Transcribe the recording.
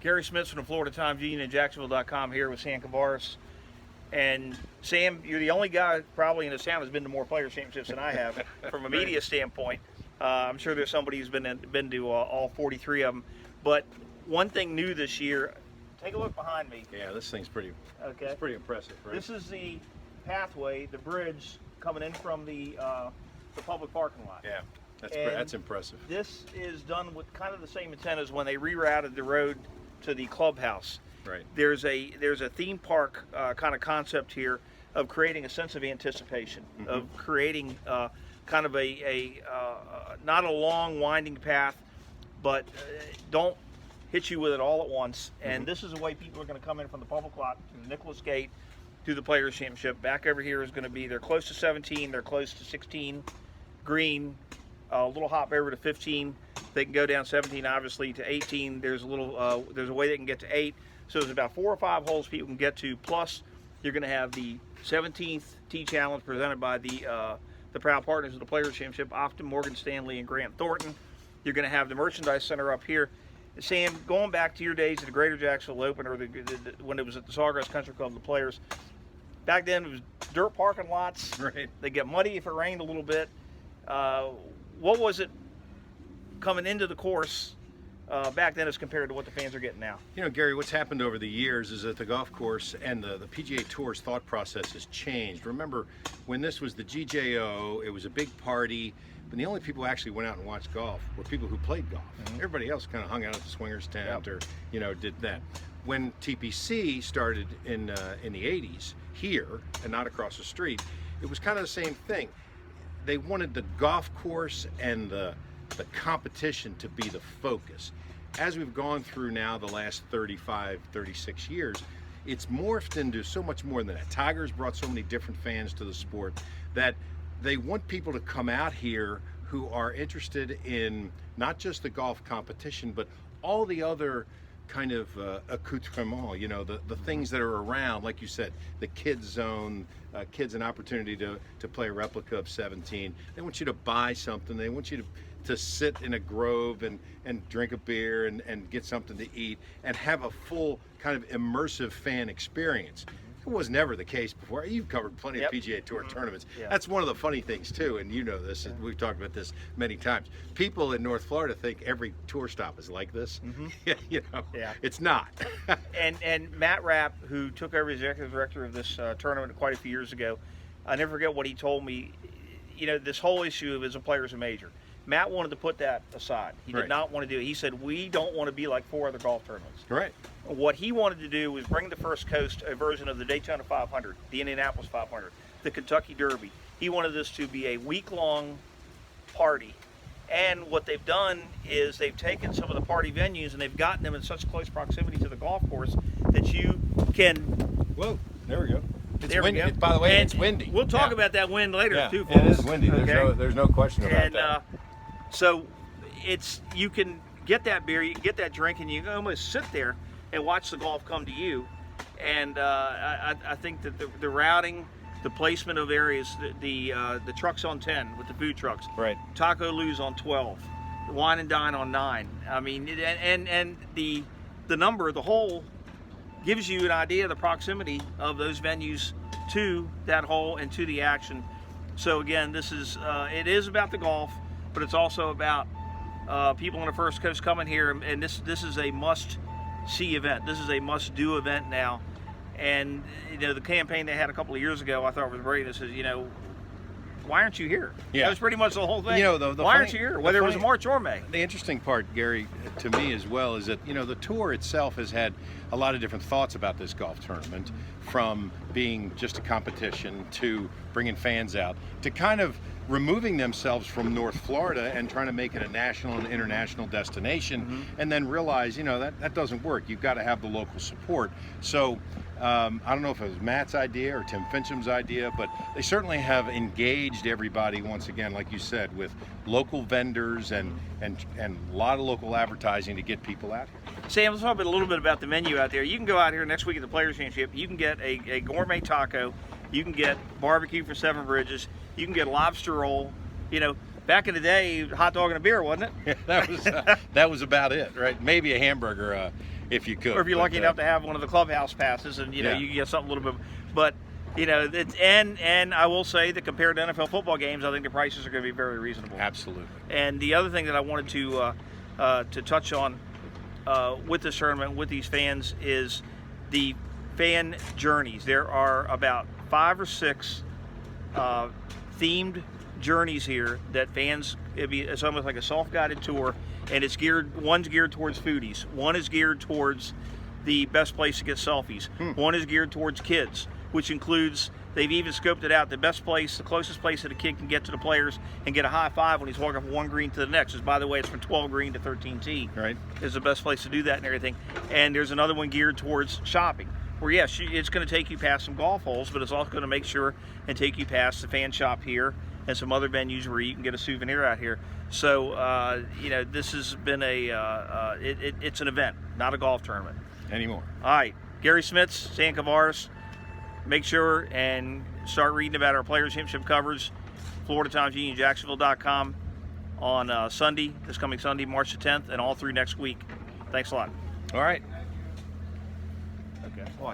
Garry Smits from the Florida Times Union and Jacksonville.com here with Sam Kouvaris. And Sam, you're the only guy probably in this town who's been to more Players Championships than I have from a media standpoint. I'm sure there's somebody who's been to all 43 of them. But one thing new this year, take a look behind me. Yeah, this thing's pretty. Okay. It's pretty impressive, right? This is the pathway, the bridge coming in from the public parking lot. Yeah, that's impressive. This is done with kind of the same intent as when they rerouted the road to the clubhouse. Right. There's a theme park kind of concept here of creating a sense of anticipation, of creating kind of a not a long winding path, but don't hit you with it all at once. And this is the way people are going to come in from the public lot to the Nicholas Gate to the Players Championship. Back over here is going to be, they're close to 17, they're close to 16 green, a little hop over to 15. They can go down 17 obviously to 18. There's a little there's a way they can get to 8. So there's about 4 or 5 holes people can get to. Plus you're going to have the 17th Tee Challenge presented by the proud partners of the Players Championship, Often, Morgan Stanley, and Grant Thornton. You're going to have the merchandise center up here. Sam, going back to your days at the Greater Jacksonville Open, or when it was at the Sawgrass Country Club, the Players, back then it was dirt parking lots. Right. They get muddy if it rained a little bit. What was it coming into the course back then as compared to what the fans are getting now? You know, Gary, what's happened over the years is that the golf course and the PGA Tour's thought process has changed. Remember, when this was the GJO, it was a big party, but the only people who actually went out and watched golf were people who played golf. Everybody else kind of hung out at the swingers tent or, you know, did that. When TPC started in the 80s here and not across the street, it was kind of the same thing. They wanted the golf course and the competition to be the focus. As we've gone through now the last 35, 36 years, it's morphed into so much more than that. Tiger's brought so many different fans to the sport that they want people to come out here who are interested in not just the golf competition, but all the other kind of accoutrements, you know, the things that are around, like you said, the kids zone, kids an opportunity to play a replica of 17. They want you to buy something. They want you to sit in a grove and drink a beer and get something to eat and have a full kind of immersive fan experience. It was never the case before. You've covered plenty of PGA Tour tournaments. That's one of the funny things too, and you know this, we've talked about this many times. People in North Florida think every tour stop is like this. You know, it's not. and Matt Rapp, who took over as executive director of this tournament quite a few years ago, I never forget what he told me. You know, this whole issue of is a player's a major. Matt wanted to put that aside. He did not want to do it. He said, we don't want to be like 4 other golf tournaments. Right. What he wanted to do was bring to First Coast a version of the Daytona 500, the Indianapolis 500, the Kentucky Derby. He wanted this to be a week-long party. And what they've done is they've taken some of the party venues and they've gotten them in such close proximity to the golf course that you can... Whoa, there we go. It's there windy. we go. By the way, and it's windy. We'll talk about that wind later too, folks. It is windy. There's no question about that. So you can get that beer, you can get that drink, and you can almost sit there and watch the golf come to you. And I think that the routing, the placement of areas, the trucks on 10 with the food trucks, Taco Lou's on 12, the Wine and Dine on 9. I mean, and the number, the whole gives you an idea of the proximity of those venues to that hole and to the action. So again, this is it is about the golf, but it's also about people on the First Coast coming here, and this is a must-see event. This is a must-do event now. And you know, the campaign they had a couple of years ago, I thought was great. It says, you know, why aren't you here? That was pretty much the whole thing. You know, why aren't you here? Whether it was March or May. The interesting part, Gary, to me as well, is that, you know, the tour itself has had a lot of different thoughts about this golf tournament, from being just a competition to bringing fans out to kind of removing themselves from North Florida and trying to make it a national and international destination, and then realize, you know, that doesn't work. You've got to have the local support. So I don't know if it was Matt's idea or Tim Fincham's idea, but they certainly have engaged everybody once again, like you said, with local vendors and a lot of local advertising to get people out here. Sam, let's talk a little bit about the menu out there. You can go out here next week at the Players Championship. You can get a gourmet taco. You can get barbecue for 7 Bridges. You can get a lobster roll. You know, back in the day, hot dog and a beer, wasn't it? Yeah, that was about it, right? Maybe a hamburger. if you could. Or if you're lucky enough to have one of the clubhouse passes, and you know you can get something a little bit. But you know, it's, and I will say that compared to NFL football games, I think the prices are going to be very reasonable. Absolutely. And the other thing that I wanted to touch on with this tournament, with these fans, is the fan journeys. There are about 5 or 6 themed journeys here that fans, it's almost like a self-guided tour, and it's one's geared towards foodies, one is geared towards the best place to get selfies, one is geared towards kids, which includes, they've even scoped it out, the best place, the closest place that a kid can get to the players and get a high five when he's walking from one green to the next, is, by the way, it's from 12 green to 13 tee, right, is the best place to do that and everything. And there's another one geared towards shopping, where yes, it's going to take you past some golf holes, but it's also going to make sure and take you past the fan shop here and some other venues where you can get a souvenir out here. So you know, this has been it's an event, not a golf tournament anymore. All right, Garry Smits, Sam Kouvaris. Make sure and start reading about our Players Championship coverage, FloridaTimesUnionJacksonville.com on Sunday, this coming Sunday, March the 10th, and all through next week. Thanks a lot. All right. Okay. Watch.